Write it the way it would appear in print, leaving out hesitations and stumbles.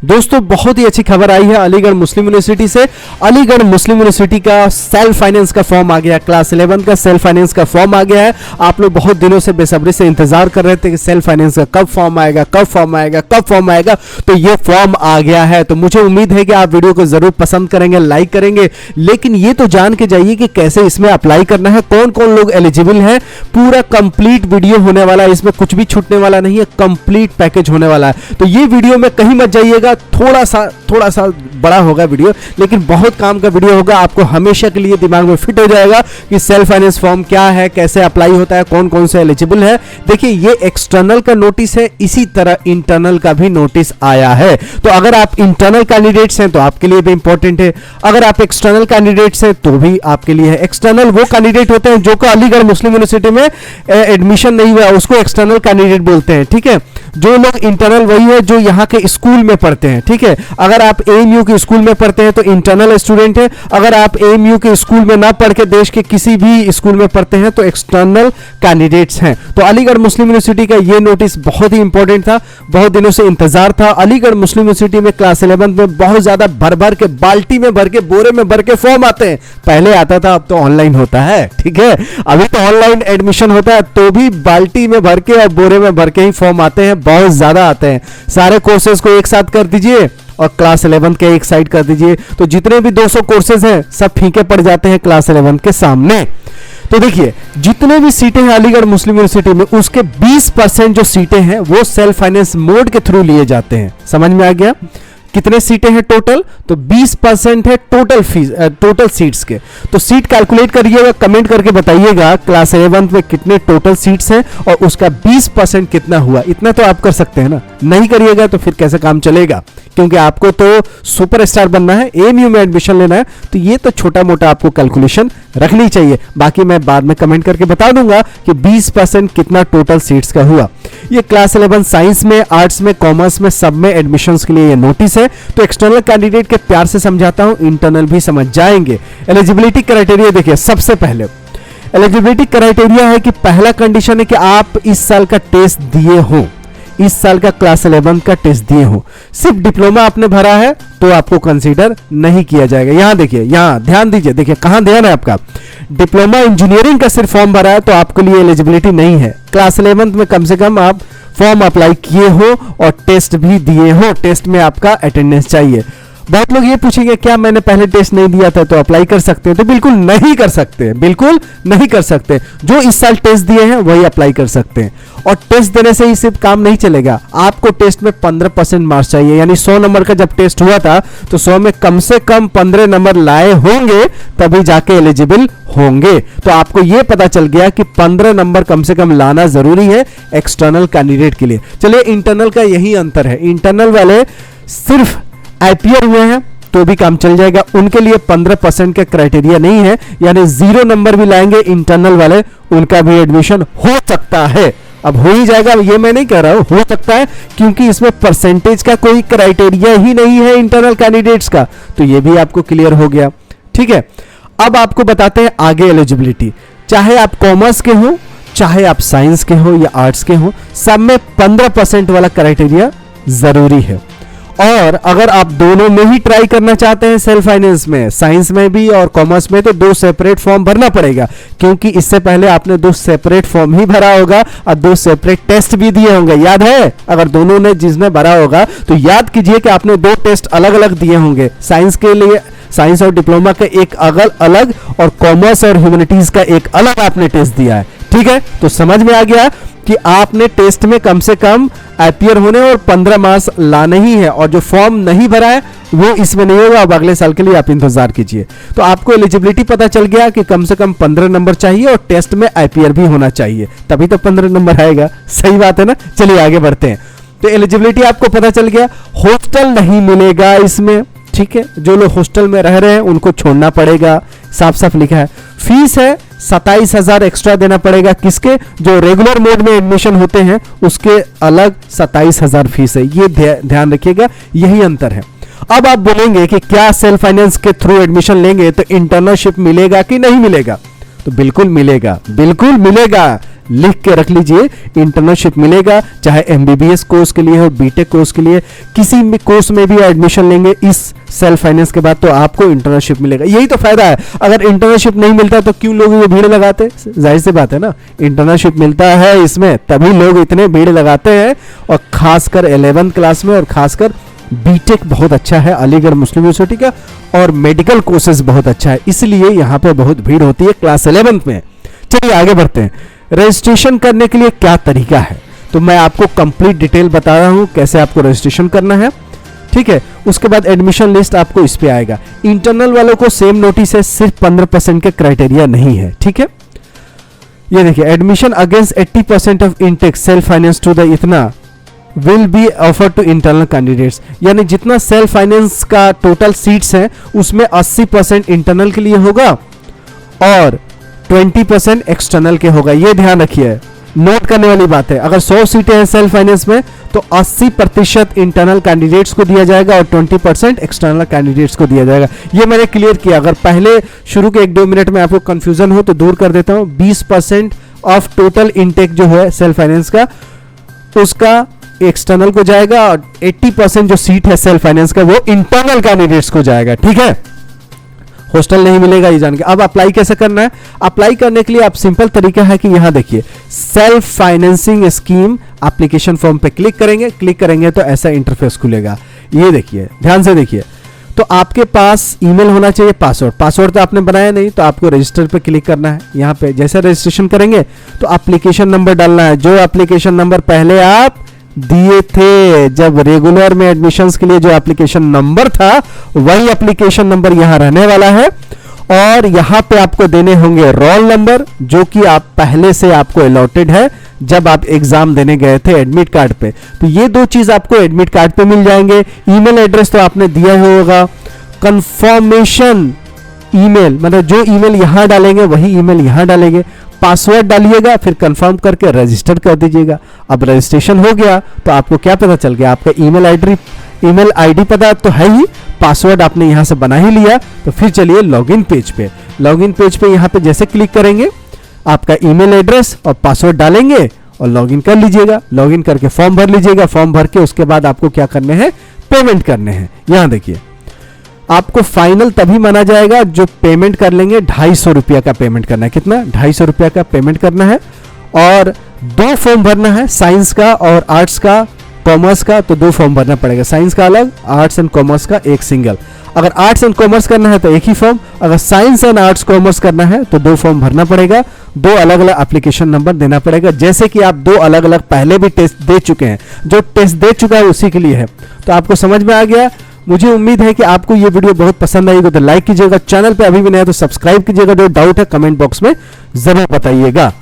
दोस्तों बहुत ही अच्छी खबर आई है अलीगढ़ मुस्लिम यूनिवर्सिटी से। अलीगढ़ मुस्लिम यूनिवर्सिटी का सेल्फ फाइनेंस का फॉर्म आ गया, क्लास 11 का सेल्फ फाइनेंस का फॉर्म आ गया है। आप लोग बहुत दिनों से बेसब्री से इंतजार कर रहे थे कि सेल्फ फाइनेंस का कब फॉर्म आएगा, कब फॉर्म आएगा, कब फॉर्म आएगा। तो ये फॉर्म आ गया है। तो मुझे उम्मीद है कि आप वीडियो को जरूर पसंद करेंगे, लाइक करेंगे, लेकिन ये तो जान के जाइए कि कैसे इसमें अप्लाई करना है, कौन कौन लोग एलिजिबल है। पूरा कंप्लीट वीडियो होने वाला है, इसमें कुछ भी छूटने वाला नहीं है, कंप्लीट पैकेज होने वाला है। तो ये वीडियो में कहीं मत जाइएगा, थोड़ा सा बड़ा होगा वीडियो, लेकिन बहुत काम का वीडियो होगा। आपको हमेशा के लिए दिमाग में फिट हो जाएगा कि सेल्फ फाइनेंस फॉर्म क्या है, कैसे अप्लाई होता है, कौन कौन से एलिजिबल है। देखिए ये एक्सटर्नल का नोटिस है, इसी तरह इंटरनल का भी नोटिस आया है। तो अगर आप इंटरनल कैंडिडेट्स हैं तो आपके लिए भी इंपॉर्टेंट है, अगर आप एक्सटर्नल कैंडिडेट्स हैं तो भी आपके लिए है। एक्सटर्नल वो कैंडिडेट होते हैं जो को अलीगढ़ मुस्लिम यूनिवर्सिटी में एडमिशन नहीं हुआ, उसको एक्सटर्नल कैंडिडेट बोलते हैं। ठीक है, जो लोग इंटरनल वही है जो यहाँ के स्कूल में पढ़ते हैं। ठीक है, अगर आप एएमयू के स्कूल में पढ़ते हैं तो इंटरनल स्टूडेंट है, अगर आप एएमयू के स्कूल में ना पढ़ के देश के किसी भी स्कूल में पढ़ते हैं तो एक्सटर्नल कैंडिडेट्स हैं। तो अलीगढ़ मुस्लिम यूनिवर्सिटी का ये नोटिस बहुत ही इंपॉर्टेंट था, बहुत दिनों से इंतजार था। अलीगढ़ मुस्लिम यूनिवर्सिटी में क्लास 11 में बहुत ज्यादा भर भर के, बाल्टी में भर के, बोरे में भर के फॉर्म आते हैं। पहले आता था, अब तो ऑनलाइन होता है। ठीक है, अभी तो ऑनलाइन एडमिशन होता है तो भी बाल्टी में भर के और बोरे में भर के ही फॉर्म आते हैं, बहुत ज्यादा आते हैं। सारे कोर्सेज को एक साथ कर दीजिए और क्लास 11 के एक साइड कर दीजिए, तो जितने भी 200 कोर्सेज हैं सब फीके पड़ जाते हैं क्लास 11 के सामने। तो देखिए जितने भी सीटें हैं अलीगढ़ मुस्लिम यूनिवर्सिटी में, उसके 20% जो सीटें हैं वो सेल्फ फाइनेंस मोड के थ्रू लिए जाते हैं। समझ में आ गया? कितने सीटें हैं टोटल? तो 20% है टोटल फीस, टोटल सीट्स के। तो सीट कैलकुलेट करिएगा, कमेंट करके बताइएगा क्लास 11 में कितने टोटल सीट्स हैं और उसका 20% कितना हुआ। इतना तो आप कर सकते हैं ना, नहीं करिएगा तो फिर कैसे काम चलेगा, क्योंकि आपको तो सुपरस्टार बनना है, एएमयू में एडमिशन लेना है। तो ये तो छोटा मोटा आपको कैलकुलेशन रखनी चाहिए, बाकी मैं बाद में कमेंट करके बता दूंगा कि 20% कितना टोटल सीट्स का हुआ। ये क्लास 11 साइंस में, आर्ट्स में, कॉमर्स में, सब में एडमिशंस के लिए ये नोटिस है। तो एक्सटर्नल कैंडिडेट के प्यार से समझाता हूं, इंटरनल भी समझ जाएंगे। एलिजिबिलिटी क्राइटेरिया देखिए, सबसे पहले एलिजिबिलिटी क्राइटेरिया है कि पहला कंडीशन है कि आप इस साल का टेस्ट दिए हो, इस साल का क्लास 11 का टेस्ट दिए हो। सिर्फ डिप्लोमा आपने भरा है तो आपको कंसीडर नहीं किया जाएगा। यहां देखिए, यहां ध्यान दीजिए, देखिए कहां ध्यान है आपका। डिप्लोमा इंजीनियरिंग का सिर्फ फॉर्म भरा है तो आपके लिए एलिजिबिलिटी नहीं है। क्लास 11 में कम से कम आप फॉर्म अप्लाई किए हो और टेस्ट भी दिए हो, टेस्ट में आपका अटेंडेंस चाहिए। बहुत लोग ये पूछेंगे क्या मैंने पहले टेस्ट नहीं दिया था तो अप्लाई कर सकते हैं? तो बिल्कुल नहीं कर सकते, बिल्कुल नहीं कर सकते। जो इस साल टेस्ट दिए हैं वही अप्लाई कर सकते हैं। और टेस्ट देने से ही सिर्फ काम नहीं चलेगा, आपको टेस्ट में 15% मार्क्स चाहिए। यानी 100 नंबर का जब टेस्ट हुआ था तो 100 में कम से कम 15 नंबर लाए होंगे तभी जाके एलिजिबल होंगे। तो आपको यह पता चल गया कि 15 नंबर कम से कम लाना जरूरी है एक्सटर्नल कैंडिडेट के लिए। चलिए इंटरनल का यही अंतर है, इंटरनल वाले सिर्फ आईपीआर हुए हैं तो भी काम चल जाएगा, उनके लिए 15% का क्राइटेरिया नहीं है। यानी 0 नंबर भी लाएंगे इंटरनल वाले, उनका भी एडमिशन हो सकता है। अब हो ही जाएगा ये मैं नहीं कह रहा हूं, हो सकता है, क्योंकि इसमें परसेंटेज का कोई क्राइटेरिया ही नहीं है इंटरनल कैंडिडेट्स का। तो ये भी आपको क्लियर हो गया। ठीक है, अब आपको बताते हैं आगे एलिजिबिलिटी। चाहे आप कॉमर्स के हो, चाहे आप साइंस के हो या आर्ट्स के हो, सब में 15% वाला क्राइटेरिया जरूरी है। और अगर आप दोनों में ही ट्राई करना चाहते हैं सेल्फ फाइनेंस में, साइंस में भी और कॉमर्स में, तो 2 सेपरेट फॉर्म भरना पड़ेगा, क्योंकि इससे पहले आपने 2 सेपरेट फॉर्म ही भरा होगा और 2 सेपरेट टेस्ट भी दिए होंगे। याद है? अगर दोनों ने जिसने भरा होगा तो याद कीजिए कि आपने 2 टेस्ट अलग अलग दिए होंगे। साइंस के लिए साइंस और डिप्लोमा का एक अलग और कॉमर्स और ह्यूमैनिटीज का एक अलग आपने टेस्ट दिया है। ठीक है, तो समझ में आ गया कि आपने टेस्ट में कम से कम अपीयर होने और 15 मार्क्स लाने ही है। और जो फॉर्म नहीं भरा है वो इसमें नहीं होगा, अब अगले साल के लिए आप इंतजार कीजिए। तो आपको एलिजिबिलिटी पता चल गया कि कम से कम 15 नंबर चाहिए और टेस्ट में अपीयर भी होना चाहिए, तभी तो 15 नंबर आएगा। सही बात है ना? चलिए आगे बढ़ते हैं। तो एलिजिबिलिटी आपको पता चल गया। हॉस्टल नहीं मिलेगा इसमें। ठीक है, जो लोग हॉस्टल में रह रहे हैं उनको छोड़ना पड़ेगा, साफ साफ लिखा है। फीस है 27,000 एक्स्ट्रा देना पड़ेगा। किसके? जो रेगुलर मोड में एडमिशन होते हैं उसके अलग 27,000 फीस है। ये ध्यान रखिएगा, यही अंतर है। अब आप बोलेंगे कि क्या सेल्फ फाइनेंस के थ्रू एडमिशन लेंगे तो इंटर्नशिप मिलेगा कि नहीं मिलेगा? तो बिल्कुल मिलेगा, बिल्कुल मिलेगा। लिख के रख लीजिए, इंटर्नशिप मिलेगा, चाहे एमबीबीएस कोर्स के लिए हो, बीटेक कोर्स के लिए, किसी भी कोर्स में भी एडमिशन लेंगे इस सेल्फ फाइनेंस के बाद तो आपको इंटर्नशिप मिलेगा। यही तो फायदा है। अगर इंटर्नशिप नहीं मिलता तो क्यों लोग ये भीड़ लगाते, जाहिर सी बात है ना, इंटर्नशिप मिलता है इसमें तभी लोग इतने भीड़ लगाते हैं। और खासकर 11th क्लास में, और खासकर बीटेक बहुत अच्छा है अलीगढ़ मुस्लिम यूनिवर्सिटी का, और मेडिकल कोर्सेज बहुत अच्छा है, इसलिए यहाँ पे बहुत भीड़ होती है क्लास 11th में। चलिए आगे बढ़ते हैं। रजिस्ट्रेशन करने के लिए क्या तरीका है, तो मैं आपको कंप्लीट डिटेल बता रहा हूं कैसे आपको रजिस्ट्रेशन करना है, ठीक है। उसके बाद एडमिशन लिस्ट आपको इस पे आएगा। इंटरनल वालों को सेम नोटिस है, सिर्फ 15% के क्राइटेरिया नहीं है, ठीक है। ये देखिए, admission against 80% of intake self finance to the इतना will be offer to internal candidates, यानी जितना सेल्फ फाइनेंस का टोटल सीट्स हैं उसमें 80% इंटरनल के लिए होगा और 20% एक्सटर्नल के होगा। ये ध्यान रखिए, नोट करने वाली बात है। अगर 100 सीटें हैं सेल्फ फाइनेंस में तो 80% इंटरनल कैंडिडेट्स को दिया जाएगा और 20% एक्सटर्नल कैंडिडेट्स को दिया जाएगा। ये मैंने क्लियर किया। अगर पहले शुरू के 1-2 मिनट में आपको कंफ्यूजन हो तो दूर कर देता हूं। 20% ऑफ टोटल इनटेक जो है सेल्फ फाइनेंस का, उसका एक्सटर्नल को जाएगा और 80% जो सीट है सेल्फ फाइनेंस का वो इंटरनल कैंडिडेट्स को जाएगा, ठीक है। हॉस्टल नहीं मिलेगा, ये जान के। अब अप्लाई कैसे करना है? अप्लाई करने के लिए आप सिंपल तरीका है कि यहां देखिए, self financing scheme application form पे क्लिक करेंगे तो ऐसा इंटरफेस खुलेगा। ये देखिए, ध्यान से देखिए। तो आपके पास ईमेल होना चाहिए, पासवर्ड तो आपने बनाया नहीं, तो आपको रजिस्टर पे क्लिक करना है। यहाँ पे जैसे रजिस्ट्रेशन करेंगे तो एप्लीकेशन नंबर डालना है, जो एप्लीकेशन नंबर पहले आप दिए थे जब रेगुलर में एडमिशंस के लिए जो एप्लीकेशन नंबर था वही एप्लीकेशन नंबर यहां रहने वाला है। और यहां पे आपको देने होंगे रोल नंबर, जो कि आप पहले से आपको अलॉटेड है जब आप एग्जाम देने गए थे एडमिट कार्ड पे। तो ये 2 चीज आपको एडमिट कार्ड पे मिल जाएंगे। ईमेल एड्रेस तो आपने दिया ही होगा। कंफर्मेशन ईमेल, मतलब जो ईमेल यहां डालेंगे वही ईमेल यहां डालेंगे। पासवर्ड डालिएगा, फिर कंफर्म करके रजिस्टर कर दीजिएगा। अब रजिस्ट्रेशन हो गया तो आपको क्या पता चल गया, आपका ईमेल आईडी पता तो है ही, पासवर्ड आपने यहां से बना ही लिया। तो फिर चलिए लॉगिन पेज पे यहां पे जैसे क्लिक करेंगे आपका ईमेल एड्रेस और पासवर्ड डालेंगे और लॉगिन कर लीजिएगा। लॉगिन करके फॉर्म भर लीजिएगा। फॉर्म भर के उसके बाद आपको क्या करने हैं, पेमेंट करने हैं। यहां देखिए, आपको फाइनल तभी माना जाएगा जो पेमेंट कर लेंगे। 250 रुपया का पेमेंट करना है। कितना? 250 रुपया का पेमेंट करना है। और 2 फॉर्म भरना है, साइंस का और आर्ट्स का, कॉमर्स का। तो 2 फॉर्म भरना पड़ेगा, साइंस का अलग, आर्ट्स एंड कॉमर्स का एक सिंगल। अगर आर्ट्स एंड कॉमर्स करना है तो एक ही फॉर्म, अगर साइंस एंड आर्ट्स कॉमर्स करना है तो 2 फॉर्म भरना पड़ेगा। 2 अलग अलग एप्लीकेशन नंबर देना पड़ेगा। जैसे कि आप 2 अलग अलग पहले भी टेस्ट दे चुके हैं, जो टेस्ट दे चुका है उसी के लिए है। तो आपको समझ में आ गया। मुझे उम्मीद है कि आपको ये वीडियो बहुत पसंद आएगी। तो लाइक कीजिएगा, चैनल पे अभी भी नया तो सब्सक्राइब कीजिएगा। जो डाउट है कमेंट बॉक्स में जरूर बताइएगा।